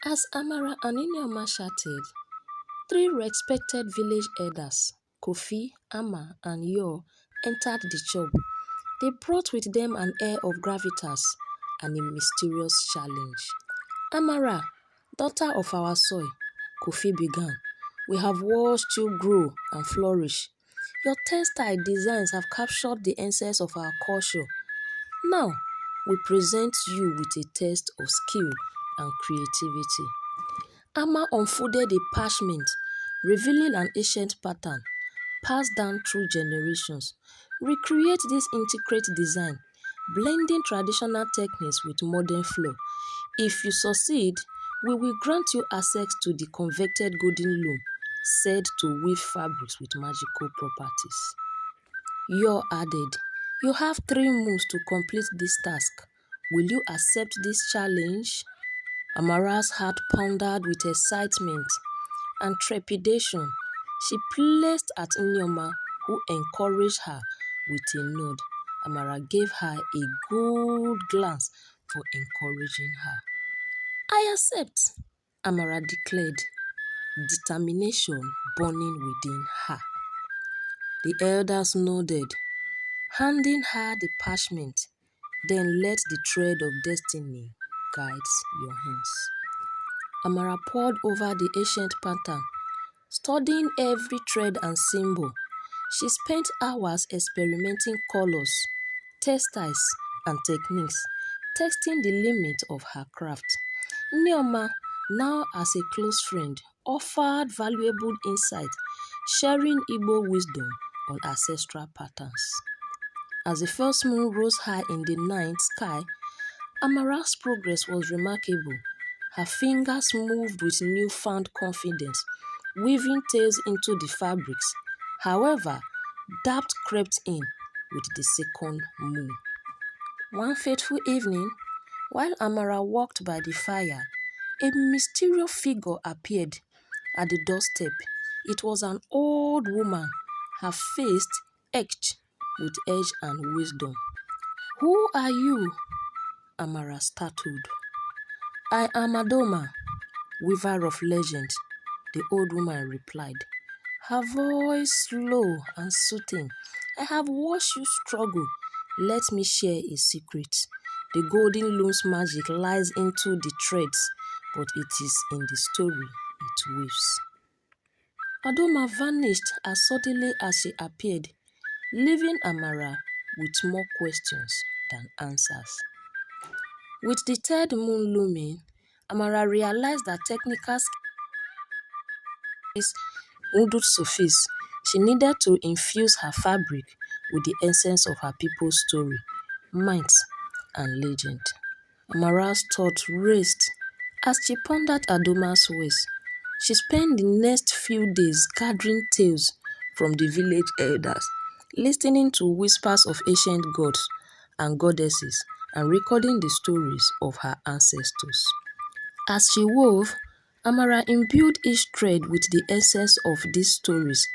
As Amara and Inyoma chatted, three respected village elders, Kofi, Ama, and Yo, entered the shop. They brought with them an air of gravitas and a mysterious challenge. Amara, daughter of our soil, Kofi began, we have watched you grow and flourish. Your textile designs have captured the essence of our culture. Now, we present you with a test of skill and creativity. Ama unfolded a parchment, revealing an ancient pattern passed down through generations. Recreate this intricate design, blending traditional techniques with modern flow. If you succeed, we will grant you access to the convected golden loom, said to weave fabrics with magical properties. Yor added, you have 3 moons to complete this task. Will you accept this challenge? Amara's heart pounded with excitement and trepidation. She placed at Inyoma, who encouraged her with a nod. Amara gave her a good glance for encouraging her. I accept, Amara declared, determination burning within her. The elders nodded, handing her the parchment. Then let the thread of destiny guide your hands. Amara pored over the ancient pattern, studying every thread and symbol. She spent hours experimenting colors, textiles, and techniques, testing the limit of her craft. Neoma, now as a close friend, offered valuable insight, sharing Igbo wisdom on ancestral patterns. As the first moon rose high in the night sky, Amara's progress was remarkable. Her fingers moved with newfound confidence, weaving tails into the fabrics. However, doubt crept in with the second moon. One fateful evening, while Amara walked by the fire, a mysterious figure appeared at the doorstep. It was an old woman, her face etched with age and wisdom. Who are you? Amara startled. I am Adoma, weaver of legend, the old woman replied, her voice low and soothing. I have watched you struggle. Let me share a secret. The golden loom's magic lies into the threads, but it is in the story it weaves. Adoma vanished as suddenly as she appeared, leaving Amara with more questions than answers. With the third moon looming, Amara realized that technical skills wouldn't suffice. She needed to infuse her fabric with the essence of her people's story, might, and legend. Amara's thought raced as she pondered Adoma's ways. She spent the next few days gathering tales from the village elders, listening to whispers of ancient gods and goddesses, and recording the stories of her ancestors. As she wove, Amara imbued each thread with the essence of these stories.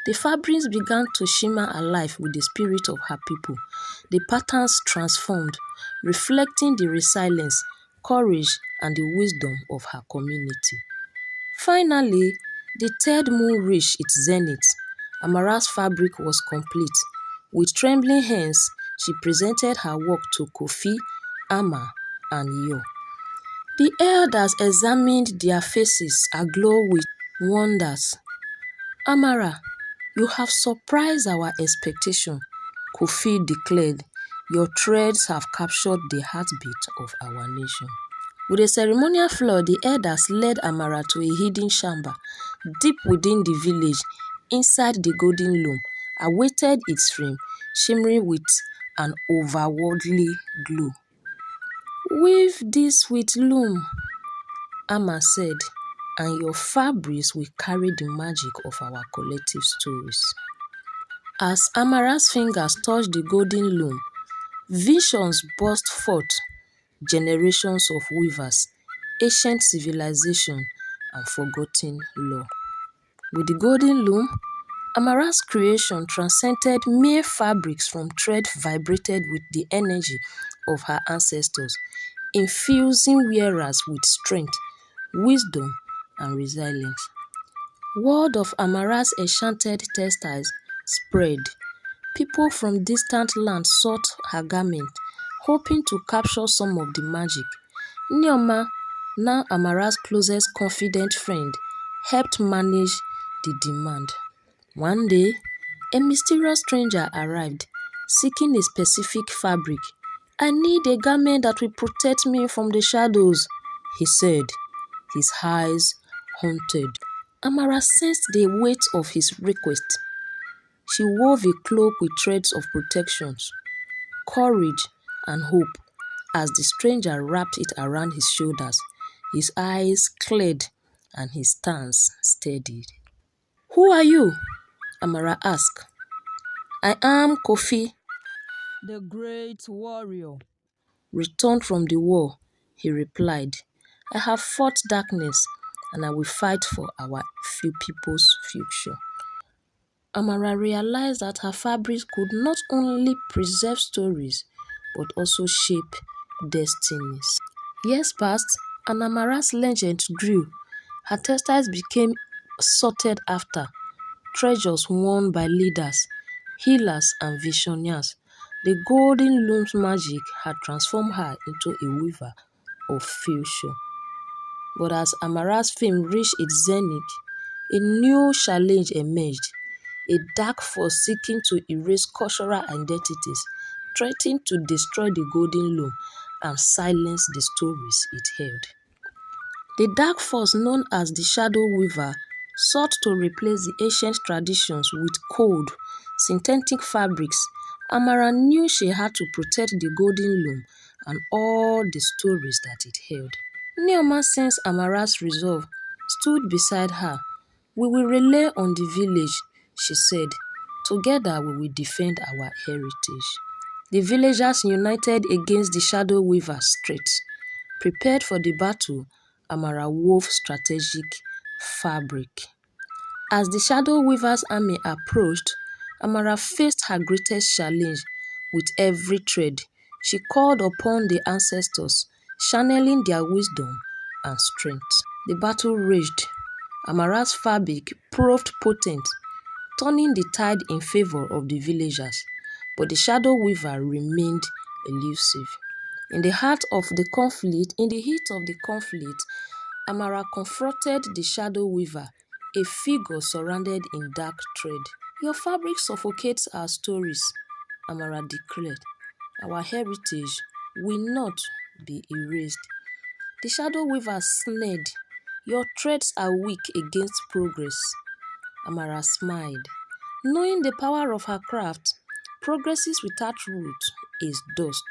The fabrics began to shimmer alive with the spirit of her people. The patterns transformed, reflecting the resilience, courage, and the wisdom of her community. Finally, the third moon reached its zenith. Amara's fabric was complete. With trembling hands, she presented her work to Kofi, Ama, and Yo. The elders examined their faces aglow with wonders. Amara, you have surprised our expectation, Kofi declared. Your threads have captured the heartbeat of our nation. With a ceremonial floor, the elders led Amara to a hidden chamber, deep within the village, inside the golden loom, awaited its frame, shimmering with an otherworldly glow. Weave this with loom, Ama said, and your fabrics will carry the magic of our collective stories. As Amara's fingers touched the golden loom, visions burst forth, generations of weavers, ancient civilization, and forgotten lore. With the golden loom, Amara's creation transcended mere fabrics from thread vibrated with the energy of her ancestors, infusing wearers with strength, wisdom, and resilience. Word of Amara's enchanted textiles spread. People from distant lands sought her garment, hoping to capture some of the magic. Nneoma, now Amara's closest confident friend, helped manage the demand. One day, a mysterious stranger arrived, seeking a specific fabric. "I need a garment that will protect me from the shadows," he said, his eyes haunted. Amara sensed the weight of his request. She wove a cloak with threads of protection, courage, and hope. As the stranger wrapped it around his shoulders, his eyes cleared and his stance steadied. "Who are you?" Amara asked. "I am Kofi, the great warrior, returned from the war," he replied. "I have fought darkness and I will fight for our few people's future." Amara realized that her fabrics could not only preserve stories but also shape destinies. Years passed and Amara's legend grew. Her textiles became sought after, treasures worn by leaders, healers, and visionaries. The golden loom's magic had transformed her into a weaver of future. But as Amara's fame reached its zenith, a new challenge emerged. A dark force seeking to erase cultural identities threatened to destroy the golden loom and silence the stories it held. The dark force known as the Shadow Weaver sought to replace the ancient traditions with cold, synthetic fabrics. Amara knew she had to protect the golden loom and all the stories that it held. Nneoma sensed Amara's resolve, stood beside her. "We will rely on the village," she said. "Together we will defend our heritage." The villagers united against the Shadow Weaver's threats. Prepared for the battle, Amara wove strategic fabric. As the Shadow Weaver's army approached, Amara faced her greatest challenge. With every thread, she called upon the ancestors, channeling their wisdom and strength. The battle raged. Amara's fabric proved potent, turning the tide in favor of the villagers, but the Shadow Weaver remained elusive. In the heat of the conflict, Amara confronted the Shadow Weaver, a figure surrounded in dark thread. "Your fabric suffocates our stories," Amara declared. "Our heritage will not be erased." The Shadow Weaver sneered. "Your threads are weak against progress." Amara smiled. Knowing the power of her craft, progresses without roots is dust.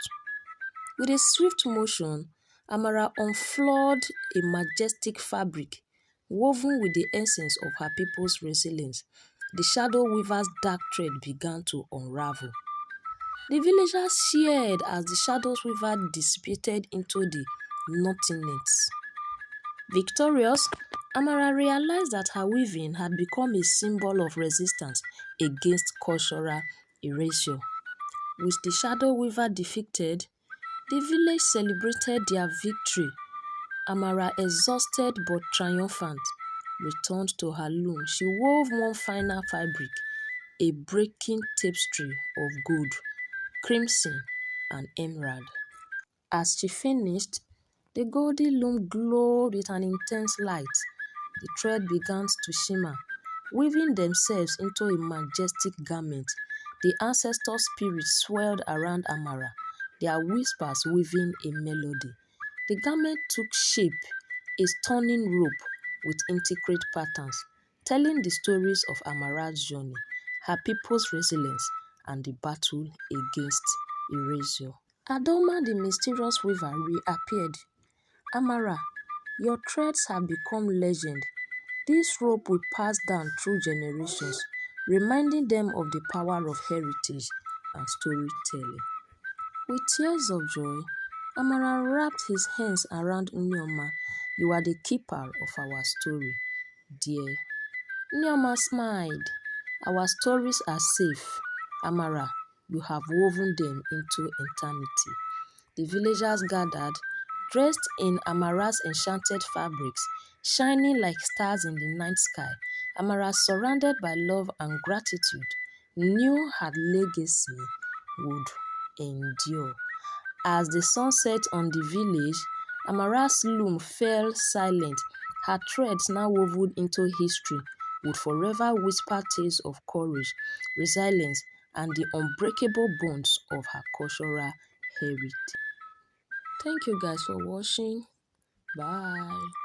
With a swift motion, Amara unfurled a majestic fabric, woven with the essence of her people's resilience. The Shadow Weaver's dark thread began to unravel. The villagers cheered as the Shadow Weaver dissipated into the nothingness. Victorious, Amara realized that her weaving had become a symbol of resistance against cultural erasure. With the Shadow Weaver defeated, the village celebrated their victory. Amara, exhausted but triumphant, returned to her loom. She wove one final fabric, a breaking tapestry of gold, crimson, and emerald. As she finished, the golden loom glowed with an intense light. The threads began to shimmer, weaving themselves into a majestic garment. The ancestor spirits swirled around Amara, their whispers weaving a melody. The garment took shape, a stunning robe with intricate patterns, telling the stories of Amara's journey, her people's resilience, and the battle against erasure. Adoma, the mysterious weaver, reappeared. "Amara, your threads have become legend. This rope will pass down through generations, reminding them of the power of heritage and storytelling." With tears of joy, Amara wrapped his hands around Nneoma. "You are the keeper of our story, dear." Nneoma smiled. "Our stories are safe, Amara. You have woven them into eternity." The villagers gathered, Dressed in Amara's enchanted fabrics, shining like stars in the night sky, Amara, surrounded by love and gratitude, knew her legacy would endure. As the sun set on the village, Amara's loom fell silent. Her threads, now woven into history, would forever whisper tales of courage, resilience, and the unbreakable bonds of her cultural heritage. Thank you guys for watching. Bye.